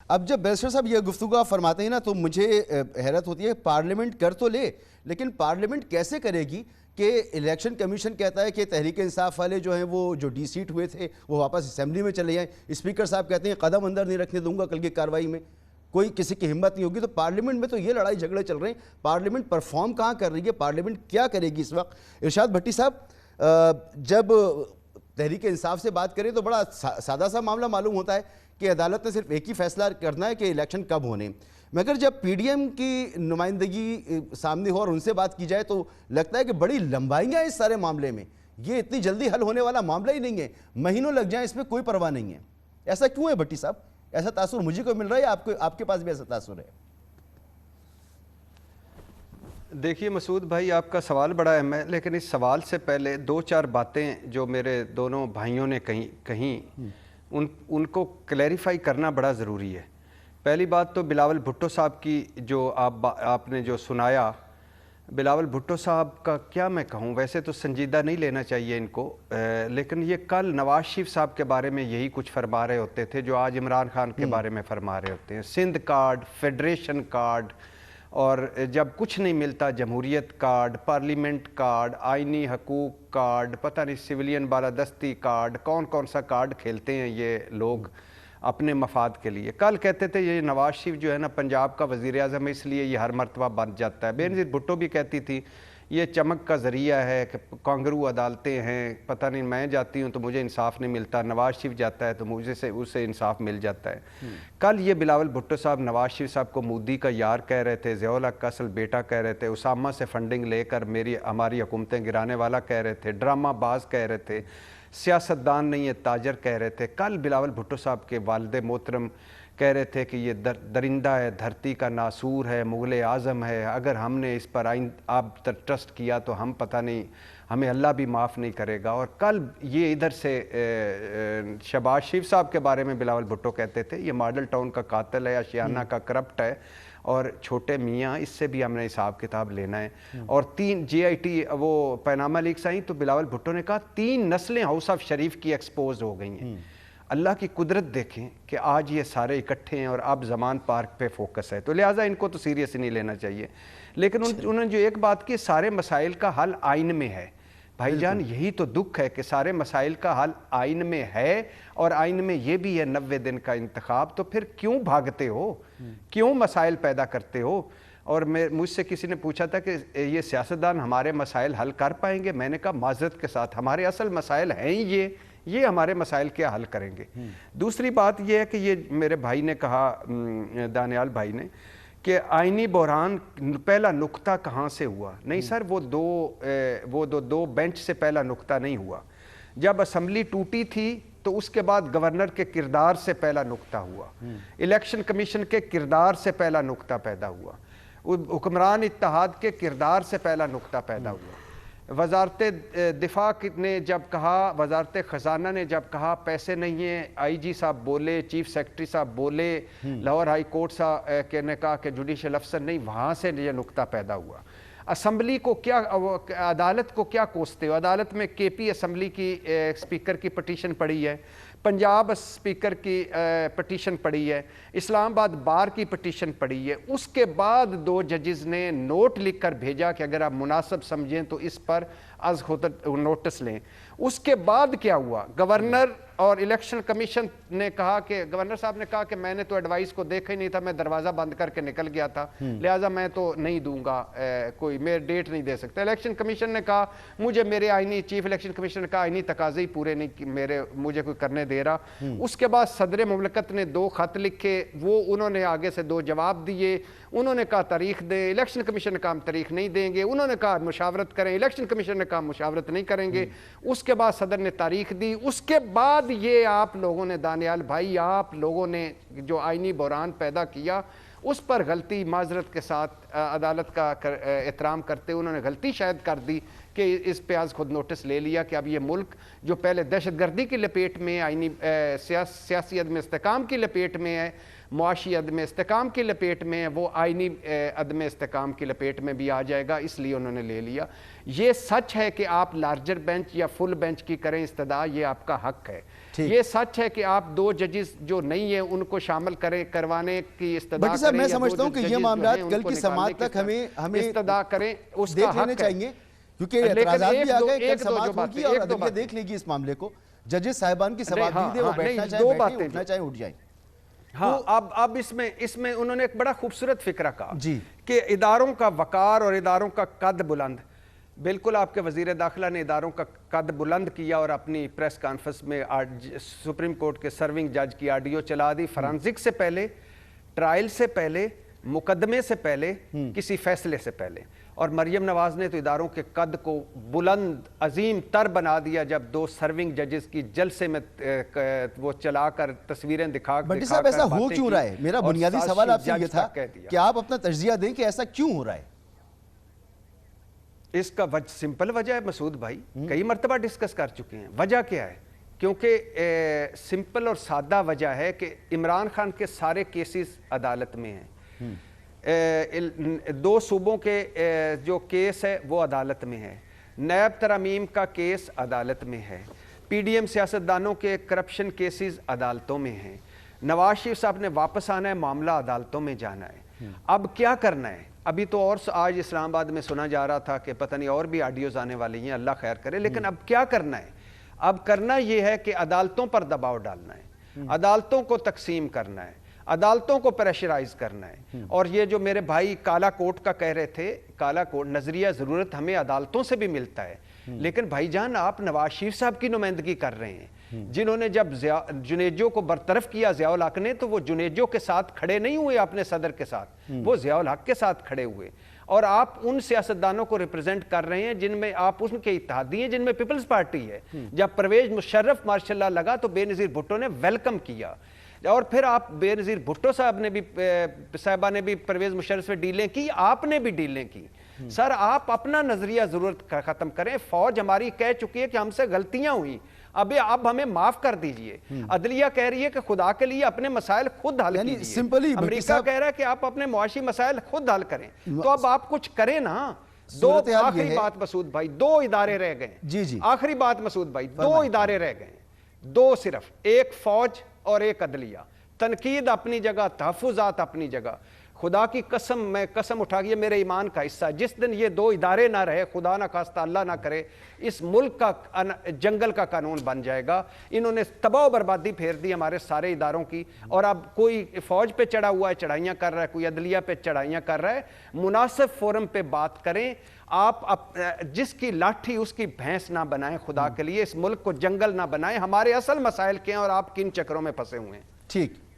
اب جب بیرسٹر صاحب یہ گفتگو آپ فرماتے ہیں نا تو مجھے حیرت ہوتی ہے، پارلیمنٹ کر تو لے لیکن پارلیمنٹ کیسے کرے گی کہ الیکشن کمیشن کہتا ہے کہ تحریک انصاف والے جو ہیں وہ جو ڈی سیٹ ہوئے تھے وہ واپس اسمبلی میں چلے جائیں، اسپیکر صاحب کہتے ہیں قدم اندر نہیں رکھنے دوں گا کل کی کارروائی میں، کوئی کسی کی ہمت نہیں ہوگی. تو پارلیمنٹ میں تو یہ لڑائی جھگڑے چل رہے ہیں، پارلیمنٹ پرفارم کہاں کر رہی ہے، پارلیمنٹ کیا کرے گی اس وقت؟ ارشاد بھٹی صاحب، جب تحریک انصاف سے بات کریں تو بڑا سادہ سا معاملہ معلوم ہوتا ہے کہ عدالت نے صرف ایک ہی فیصلہ کرنا ہے کہ الیکشن کب ہونے، مگر جب پی ڈی ایم کی نمائندگی سامنے ہو اور ان سے بات کی جائے تو لگتا ہے کہ بڑی لمبائیاں اس سارے معاملے میں، یہ اتنی جلدی حل ہونے والا معاملہ ہی نہیں ہے، مہینوں لگ جائیں اس میں کوئی پرواہ نہیں ہے. ایسا کیوں ہے بھٹی صاحب؟ ایسا تاثر مجھے کو مل رہا ہے یا آپ کے پاس بھی ایسا تاثر ہے؟ دیکھیے مسعود بھائی، آپ کا سوال بڑا اہم ہے، لیکن اس سوال سے پہلے دو چار باتیں جو میرے دونوں بھائیوں نے کہیں ان کو کلیریفائی کرنا بڑا ضروری ہے. پہلی بات تو بلاول بھٹو صاحب کی جو آپ نے جو سنایا، بلاول بھٹو صاحب کا کیا میں کہوں، ویسے تو سنجیدہ نہیں لینا چاہیے ان کو، لیکن یہ کل نواز شریف صاحب کے بارے میں یہی کچھ فرما رہے ہوتے تھے جو آج عمران خان کے بارے میں فرما رہے ہوتے ہیں. سندھ کارڈ، فیڈریشن کارڈ، اور جب کچھ نہیں ملتا جمہوریت کارڈ، پارلیمنٹ کارڈ، آئینی حقوق کارڈ، پتہ نہیں سویلین بالادستی کارڈ، کون سا کارڈ کھیلتے ہیں یہ لوگ اپنے مفاد کے لیے. کل کہتے تھے یہ نواز شریف جو ہے نا پنجاب کا وزیر اعظم ہے اس لیے یہ ہر مرتبہ بن جاتا ہے. بے نظیر بھٹو بھی کہتی تھی یہ چمک کا ذریعہ ہے کہ کانگرو عدالتیں ہیں، پتہ نہیں میں جاتی ہوں تو مجھے انصاف نہیں ملتا، نواز شریف جاتا ہے تو مجھے اسے انصاف مل جاتا ہے. کل یہ بلاول بھٹو صاحب نواز شریف صاحب کو مودی کا یار کہہ رہے تھے، ضیاء الحق کا اصل بیٹا کہہ رہے تھے، اسامہ سے فنڈنگ لے کر ہماری حکومتیں گرانے والا کہہ رہے تھے، ڈرامہ باز کہہ رہے تھے، سیاستدان نہیں یہ تاجر کہہ رہے تھے. کل بلاول بھٹو صاحب کے والد محترم کہہ رہے تھے کہ یہ درندہ ہے، دھرتی کا ناسور ہے، مغل اعظم ہے، اگر ہم نے اس پر آپ ٹرسٹ کیا تو ہم پتہ نہیں ہمیں اللہ بھی معاف نہیں کرے گا. اور کل یہ ادھر سے شہباز شریف صاحب کے بارے میں بلاول بھٹو کہتے تھے یہ ماڈل ٹاؤن کا قاتل ہے، اشیانہ کا کرپٹ ہے، اور چھوٹے میاں اس سے بھی ہم نے حساب کتاب لینا ہے. اور 3 جے آئی ٹی وہ پیناما لیکس آئیں تو بلاول بھٹو نے کہا 3 نسلیں ہاؤس آف شریف کی ایکسپوز ہو گئی ہیں. اللہ کی قدرت دیکھیں کہ آج یہ سارے اکٹھے ہیں اور اب زمان پارک پہ فوکس ہے، تو لہٰذا ان کو تو سیریس نہیں لینا چاہیے. لیکن انہوں نے جو ایک بات کی، سارے مسائل کا حل آئین میں ہے. بھائی جان یہی تو دکھ ہے کہ سارے مسائل کا حل آئین میں ہے، اور آئین میں یہ بھی ہے 90 دن کا انتخاب. تو پھر کیوں بھاگتے ہو، کیوں مسائل پیدا کرتے ہو؟ اور مجھ سے کسی نے پوچھا تھا کہ یہ سیاستدان ہمارے مسائل حل کر پائیں گے؟ میں نے کہا معذرت کے ساتھ ہمارے اصل مسائل ہیں یہ ہمارے مسائل کیا حل کریں گے. دوسری بات یہ ہے کہ یہ میرے بھائی نے کہا، دانیال بھائی نے، کہ آئینی بحران پہلا نقطہ کہاں سے ہوا؟ نہیں سر، وہ دو بینچ سے پہلا نقطہ نہیں ہوا. جب اسمبلی ٹوٹی تھی تو اس کے بعد گورنر کے کردار سے پہلا نقطہ ہوا، الیکشن کمیشن کے کردار سے پہلا نقطہ پیدا ہوا، حکمران اتحاد کے کردار سے پہلا نقطہ پیدا ہوا. وزارت دفاع نے جب کہا، وزارت خزانہ نے جب کہا پیسے نہیں ہیں، آئی جی صاحب بولے، چیف سیکرٹری صاحب بولے، لاہور ہائی کورٹ صاحب نے کہا کہ جوڈیشل افسر نہیں، وہاں سے یہ نقطہ پیدا ہوا. اسمبلی کو کیا، عدالت کو کیا کوستے ہو؟ عدالت میں کے پی اسمبلی کی اسپیکر کی پٹیشن پڑی ہے، پنجاب اسپیکر کی پٹیشن پڑی ہے، اسلام آباد بار کی پٹیشن پڑی ہے. اس کے بعد 2 ججز نے نوٹ لکھ کر بھیجا کہ اگر آپ مناسب سمجھیں تو اس پر از خود نوٹس لیں. اس کے بعد کیا ہوا؟ گورنر اور الیکشن کمیشن نے کہا کہ گورنر صاحب نے کہا کہ میں نے تو ایڈوائس کو دیکھا ہی نہیں تھا، میں دروازہ بند کر کے نکل گیا تھا، لہٰذا میں تو نہیں دوں گا، کوئی میں ڈیٹ نہیں دے سکتا. الیکشن کمیشن نے کہا مجھے میرے آئینی، چیف الیکشن کمیشن نے کہا آئینی تقاضے ہی پورے نہیں مجھے کوئی کرنے دے رہا. اس کے بعد صدر مملکت نے 2 خط لکھے، وہ انہوں نے آگے سے 2 جواب دیے. انہوں نے کہا تاریخ دیں، الیکشن کمیشن نے کہا ہم تاریخ نہیں دیں گے. انہوں نے کہا مشاورت کریں، الیکشن کمیشن نے کہا مشاورت نہیں کریں گے. اس کے بعد صدر نے تاریخ دی. اس کے بعد یہ آپ لوگوں نے، دانیال بھائی، آپ لوگوں نے جو آئینی بحران پیدا کیا اس پر غلطی، معذرت کے ساتھ عدالت کا احترام کرتے انہوں نے غلطی شاید کر دی کہ اس پہ آج خود نوٹس لے لیا کہ اب یہ ملک جو پہلے دہشت گردی کی لپیٹ میں، آئینی سیاسی عدم استحکام کی لپیٹ میں ہے، معاشی عدم استحکام کی لپیٹ میں ہے وہ آئینی عدم استحکام کی لپیٹ میں بھی آ جائے گا، اس لیے انہوں نے لے لیا۔ یہ سچ ہے کہ آپ لارجر بینچ یا فل بینچ کی کریں استدعا، یہ آپ کا حق ہے۔ یہ سچ ہے کہ آپ 2 ججز جو نہیں ہیں ان کو شامل کروانے کی استدعا کریں، میں سمجھتا ہوں کہ یہ معاملات کل کی سماعت تک ہمیں استدعا کریں، اس کا دیکھ لینے حق چاہیے، ہے۔ کیونکہ اعتراضات بھی آ گئے، کل ایک دو سماعت جو باتیں، ہوگی اور ایک دو عدلیہ باتیں دیکھ لے گی اس معاملے کو۔ ججز صاحبان کی سماعت بھی دے، وہ بیٹھنا چاہیں دو بیٹھیں، باتیں اٹھنا چاہیں اٹھ جائیں۔ ہاں اب اس میں انہوں نے ایک بڑا خوبصورت فکرہ کہا جی کہ اداروں کا وقار اور اداروں کا قد بلند، بالکل آپ کے وزیر داخلہ نے اداروں کا قد بلند کیا اور اپنی پریس کانفرنس میں سپریم کورٹ کے سرونگ جج کی آڈیو چلا دی، فرانزک سے پہلے، ٹرائل سے پہلے، مقدمے سے پہلے، کسی فیصلے سے پہلے۔ اور مریم نواز نے تو اداروں کے قد کو بلند عظیم تر بنا دیا جب 2 سرونگ ججز کی جلسے میں وہ چلا کر تصویریں دکھا بٹی صاحب ایسا ہو کیوں رہا ہے؟ میرا بنیادی سوال آپ سے یہ تھا کہ آپ اپنا تجزیہ دیں کہ ایسا کیوں ہو رہا ہے؟ اس کا سمپل وجہ ہے مسعود بھائی، کئی مرتبہ ڈسکس کر چکے ہیں۔ وجہ کیا ہے؟ کیونکہ سمپل اور سادہ وجہ ہے کہ عمران خان کے سارے کیسز عدالت میں ہیں، 2 صوبوں کے جو کیس ہے وہ عدالت میں ہے، نیب ترامیم کا کیس عدالت میں ہے، پی ڈی ایم سیاستدانوں کے کرپشن کیسز عدالتوں میں ہیں، نواز شریف صاحب نے واپس آنا ہے، معاملہ عدالتوں میں جانا ہے۔ اب کیا کرنا ہے؟ ابھی تو اور آج اسلام آباد میں سنا جا رہا تھا کہ پتہ نہیں اور بھی آڈیوز آنے والی ہیں، اللہ خیر کرے، لیکن اب کیا کرنا ہے؟ اب کرنا یہ ہے کہ عدالتوں پر دباؤ ڈالنا ہے، عدالتوں کو تقسیم کرنا ہے، عدالتوں کو پریشرائز کرنا ہے۔ اور یہ جو میرے بھائی کالا کوٹ کا کہہ رہے تھے، کالا کوٹ نظریہ ضرورت ہمیں عدالتوں سے بھی ملتا ہے، لیکن بھائی جان آپ نواز شریف صاحب کی نمائندگی کر رہے ہیں، جنہوں نے جب جنیجو کو برطرف کیا ضیاء الحق نے تو وہ جنیجو کے ساتھ کھڑے نہیں ہوئے اپنے صدر کے ساتھ، وہ ضیاء الحق کے ساتھ کھڑے ہوئے۔ اور آپ ان سیاستدانوں کو ریپرزینٹ کر رہے ہیں جن میں آپ ان کے اتحادی ہیں، جن میں پیپلز پارٹی ہے۔ جب پرویز مشرف ماشاءاللہ لگا تو بے نظیر بھٹو نے ویلکم کیا، اور پھر آپ بے نظیر بھٹو صاحب نے بھی صاحبہ نے بھی پرویز مشرف سے ڈیلیں کی، آپ نے بھی ڈیلیں کی۔ سر آپ اپنا نظریہ ضرورت ختم کریں، فوج ہماری کہہ چکی ہے کہ ہم سے غلطیاں ہوئیں، اب ہمیں معاف کر دیجئے۔ عدلیہ کہہ رہی ہے کہ خدا کے لیے اپنے مسائل خود حل کیجئے، امریکہ کہہ رہا ہے کہ آپ اپنے معاشی مسائل خود حل کریں، تو اب آپ کچھ کریں نا۔ آخری بات مسعود بھائی، 2 ادارے رہ گئے، آخری بات مسعود بھائی، 2 ادارے رہ گئے، 2 صرف، ایک فوج اور ایک عدلیہ۔ تنقید اپنی جگہ، تحفظات اپنی جگہ، خدا کی قسم میں قسم اٹھا کے میرے ایمان کا حصہ، جس دن یہ 2 ادارے نہ رہے، خدا نہ خواستہ اللہ نہ کرے، اس ملک کا جنگل کا قانون بن جائے گا۔ انہوں نے تباہ و بربادی پھیر دی ہمارے سارے اداروں کی، اور اب کوئی فوج پہ چڑھا ہوا ہے چڑھائیاں کر رہا ہے، کوئی عدلیہ پہ چڑھائیاں کر رہا ہے۔ مناسب فورم پہ بات کریں، آپ جس کی لاٹھی اس کی بھینس نہ بنائیں، خدا کے لیے اس ملک کو جنگل نہ بنائیں۔ ہمارے اصل مسائل کیا ہیں اور آپ کن چکروں میں پھنسے ہوئے ہیں؟ ٹھیک